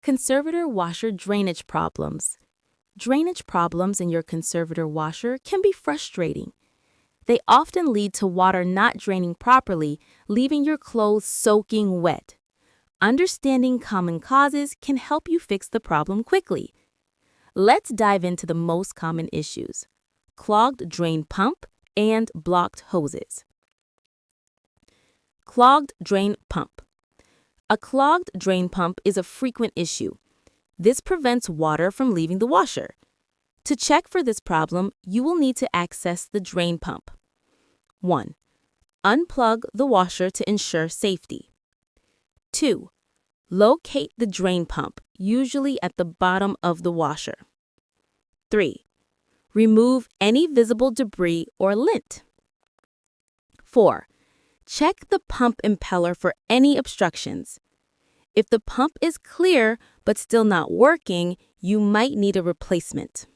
Conservator washer drainage problems. Drainage problems in your conservator washer can be frustrating. They often lead to water not draining properly, leaving your clothes soaking wet. Understanding common causes can help you fix the problem quickly. Let's dive into the most common issues: clogged drain pump and blocked hoses. Clogged drain pump. A clogged drain pump is a frequent issue. This prevents water from leaving the washer. To check for this problem, you will need to access the drain pump. 1. Unplug the washer to ensure safety. 2. Locate the drain pump, usually at the bottom of the washer. 3. Remove any visible debris or lint. 4. Check the pump impeller for any obstructions. If the pump is clear but still not working, you might need a replacement.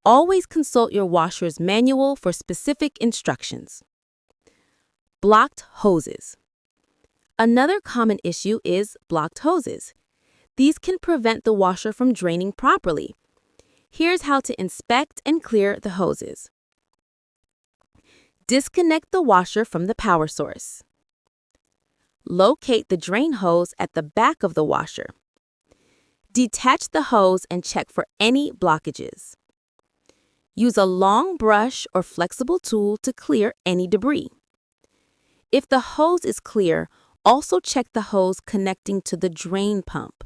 Always consult your washer's manual for specific instructions. Blocked hoses. Another common issue is blocked hoses. These can prevent the washer from draining properly. Here's how to inspect and clear the hoses. Disconnect the washer from the power source. Locate the drain hose at the back of the washer. Detach the hose and check for any blockages. Use a long brush or flexible tool to clear any debris. If the hose is clear, also check the hose connecting to the drain pump.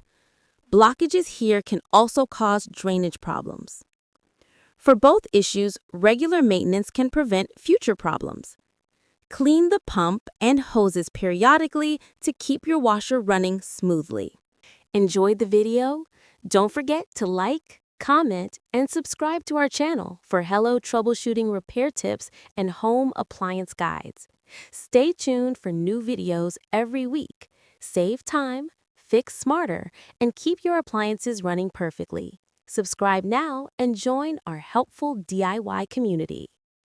Blockages here can also cause drainage problems. For both issues, regular maintenance can prevent future problems. Clean the pump and hoses periodically to keep your washer running smoothly. Enjoyed the video? Don't forget to like, comment, and subscribe to our channel for Hello Troubleshooting repair tips and home appliance guides. Stay tuned for new videos every week. Save time, fix smarter, and keep your appliances running perfectly. Subscribe now and join our helpful DIY community.